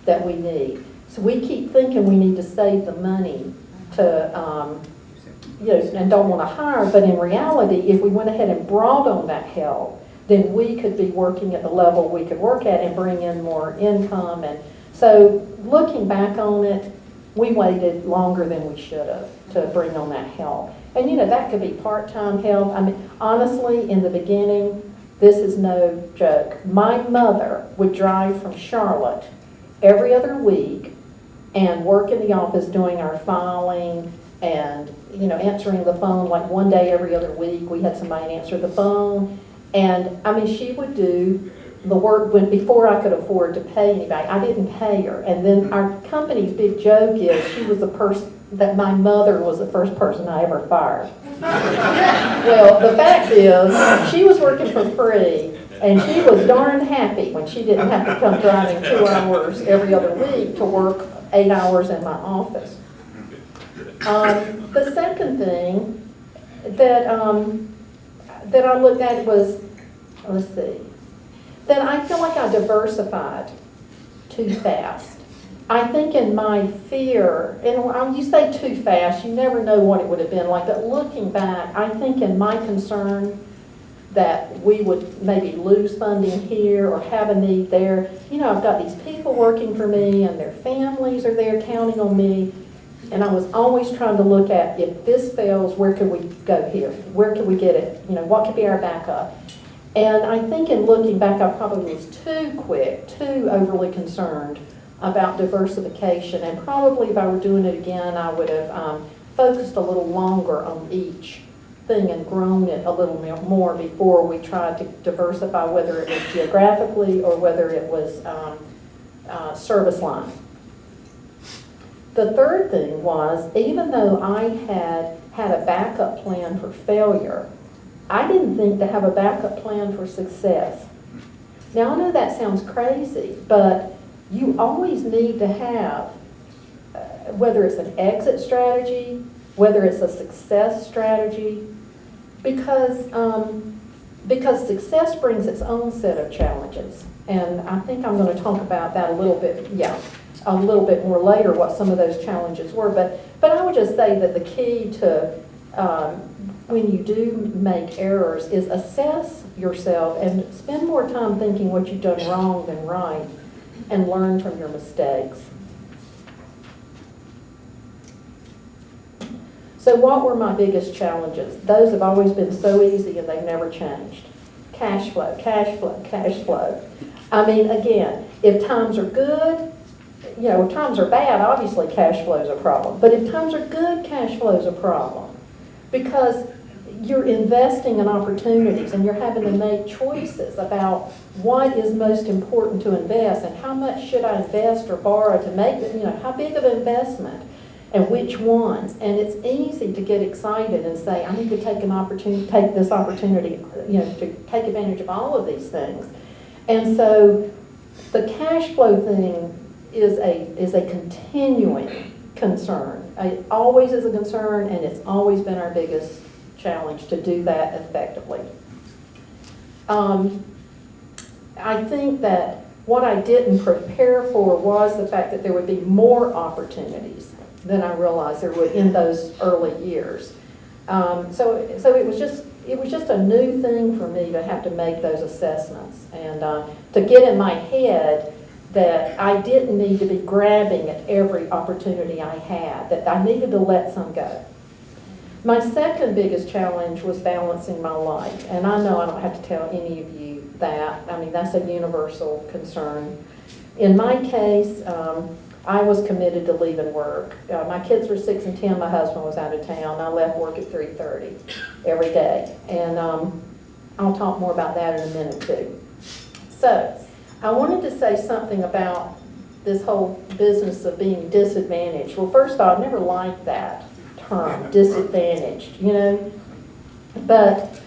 that we need. So we keep thinking we need to save the money to, and don't want to hire, but in reality, if we went ahead and brought on that help, then we could be working at the level we could work at and bring in more income. And so looking back on it, we waited longer than we should have to bring on that help. And that could be part-time help. I mean, honestly, in the beginning, this is no joke. My mother would drive from Charlotte every other week and work in the office doing our filing and, answering the phone. Like one day every other week, we had somebody answer the phone. And I mean, she would do the work before I could afford to pay anybody. I didn't pay her. And then our company's big joke is she was the person that my mother was the first person I ever fired. Well, the fact is, she was working for free, and she was darn happy when she didn't have to come driving 2 hours every other week to work 8 hours in my office. The second thing that I looked at was, that I feel like I diversified too fast. I think in my fear, and you say too fast, you never know what it would have been like, but looking back, I think in my concern that we would maybe lose funding here or have a need there. I've got these people working for me and their families are there counting on me, and I was always trying to look at, if this fails, where could we go here? Where could we get it? What could be our backup? And I think in looking back, I probably was too quick, too overly concerned about diversification, and probably if I were doing it again, I would have focused a little longer on each thing and grown it a little more before we tried to diversify, whether it was geographically or whether it was service line. The third thing was, even though I had a backup plan for failure, I didn't think to have a backup plan for success. Now, I know that sounds crazy, but you always need to have, whether it's an exit strategy, whether it's a success strategy, because success brings its own set of challenges. And I think I'm going to talk about that a little bit more later, what some of those challenges were. But I would just say that the key to when you do make errors is assess yourself and spend more time thinking what you've done wrong than right, and learn from your mistakes. So what were my biggest challenges? Those have always been so easy and they've never changed. Cash flow, cash flow, cash flow. I mean, again, if times are good, if times are bad, obviously cash flow is a problem. But if times are good, cash flow is a problem. Because you're investing in opportunities and you're having to make choices about what is most important to invest and how much should I invest or borrow to make it, how big of an investment and which ones. And it's easy to get excited and say, I need to take this opportunity, to take advantage of all of these things. And so the cash flow thing is a continuing concern. It always is a concern, and it's always been our biggest challenge to do that effectively. I think that what I didn't prepare for was the fact that there would be more opportunities than I realized there would in those early years. So it was just a new thing for me to have to make those assessments and to get in my head that I didn't need to be grabbing at every opportunity I had, that I needed to let some go. My second biggest challenge was balancing my life, and I know I don't have to tell any of you that. I mean, that's a universal concern. In my case, I was committed to leaving work. My kids were 6 and 10, my husband was out of town. I left work at 3:30 every day, and I'll talk more about that in a minute too. So, I wanted to say something about this whole business of being disadvantaged. Well, first off, I never liked that term, disadvantaged, But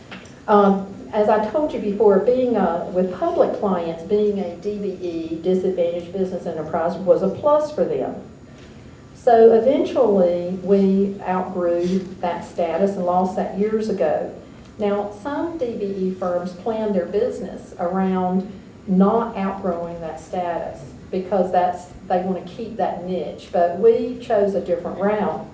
as I told you before, being with public clients, being a DBE, disadvantaged business enterprise, was a plus for them. So eventually, we outgrew that status and lost that years ago. Now, some DBE firms plan their business around not outgrowing that status, because they want to keep that niche, but we chose a different route.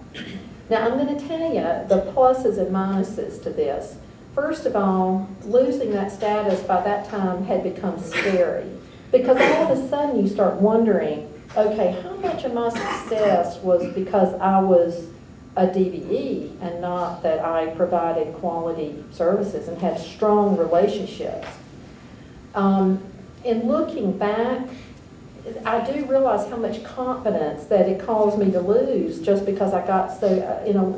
Now, I'm going to tell you the pluses and minuses to this. First of all, losing that status by that time had become scary, because all of a sudden you start wondering, okay, how much of my success was because I was a DVE and not that I provided quality services and had strong relationships. In looking back, I do realize how much confidence that it caused me to lose just because I got so,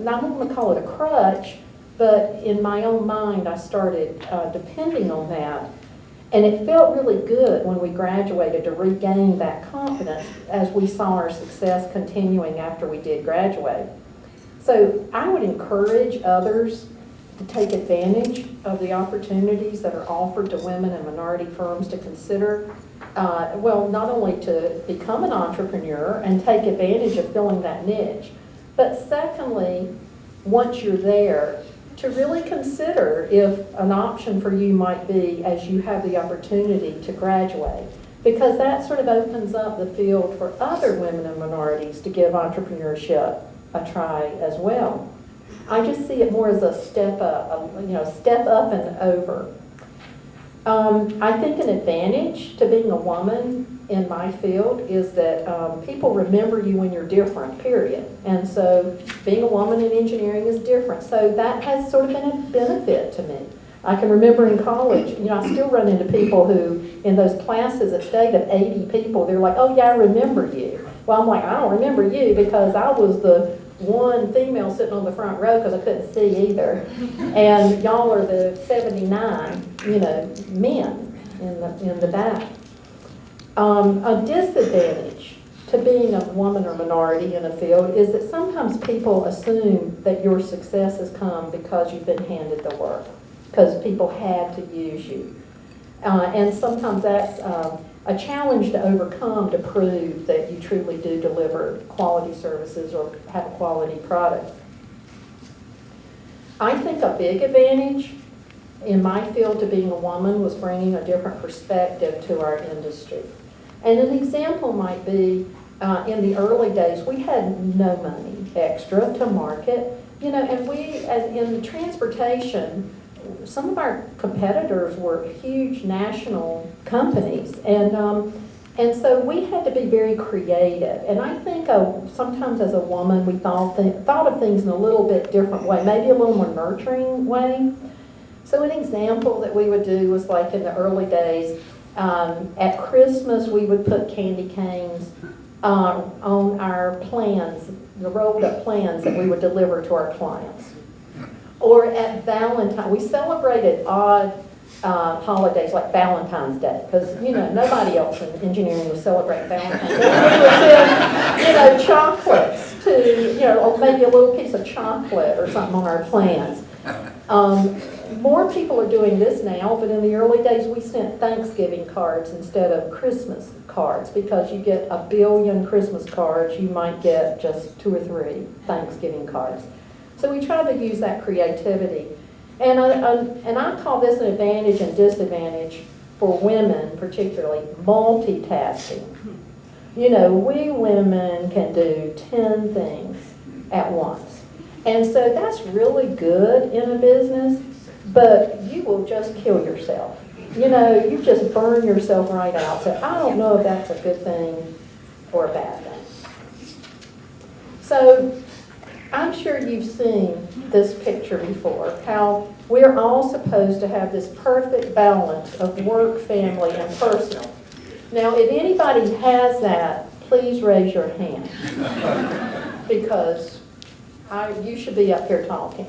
not going to call it a crutch, but in my own mind I started depending on that. And it felt really good when we graduated to regain that confidence as we saw our success continuing after we did graduate. So I would encourage others to take advantage of the opportunities that are offered to women and minority firms to consider, not only to become an entrepreneur and take advantage of filling that niche, but secondly, once you're there, to really consider if an option for you might be as you have the opportunity to graduate, because that sort of opens up the field for other women and minorities to give entrepreneurship a try as well. I just see it more as a step up, step up and over. I think an advantage to being a woman in my field is that people remember you when you're different, period. And so being a woman in engineering is different. So that has sort of been a benefit to me. I can remember in college, I still run into people who, in those classes at State of 80 people, they're like, oh yeah, I remember you. Well, I'm like, I don't remember you because I was the one female sitting on the front row because I couldn't see either. And y'all are the 79, men in the back. A disadvantage to being a woman or minority in a field is that sometimes people assume that your success has come because you've been handed the work, because people had to use you. And sometimes that's a challenge to overcome to prove that you truly do deliver quality services or have a quality product. I think a big advantage in my field to being a woman was bringing a different perspective to our industry. And an example might be in the early days, we had no money extra to market, and in transportation, some of our competitors were huge national companies, and so we had to be very creative. And I think sometimes as a woman, we thought of things in a little bit different way, maybe a little more nurturing way. So an example that we would do was like in the early days, at Christmas we would put candy canes on our plans, the rolled up plans that we would deliver to our clients. Or at Valentine's, we celebrated odd holidays like Valentine's Day, because nobody else in engineering was celebrating Valentine's Day. We would send, chocolates to, or maybe a little piece of chocolate or something on our plans. More people are doing this now, but in the early days we sent Thanksgiving cards instead of Christmas cards, because you get 1 billion Christmas cards, you might get just 2 or 3 Thanksgiving cards. So we tried to use that creativity. And I call this an advantage and disadvantage for women, particularly multitasking. We women can do 10 things at once. And so that's really good in a business, but you will just kill yourself. You just burn yourself right out. So I don't know if that's a good thing or a bad thing. So I'm sure you've seen this picture before, how we're all supposed to have this perfect balance of work, family, and personal. Now, if anybody has that, please raise your hand, because you should be up here talking.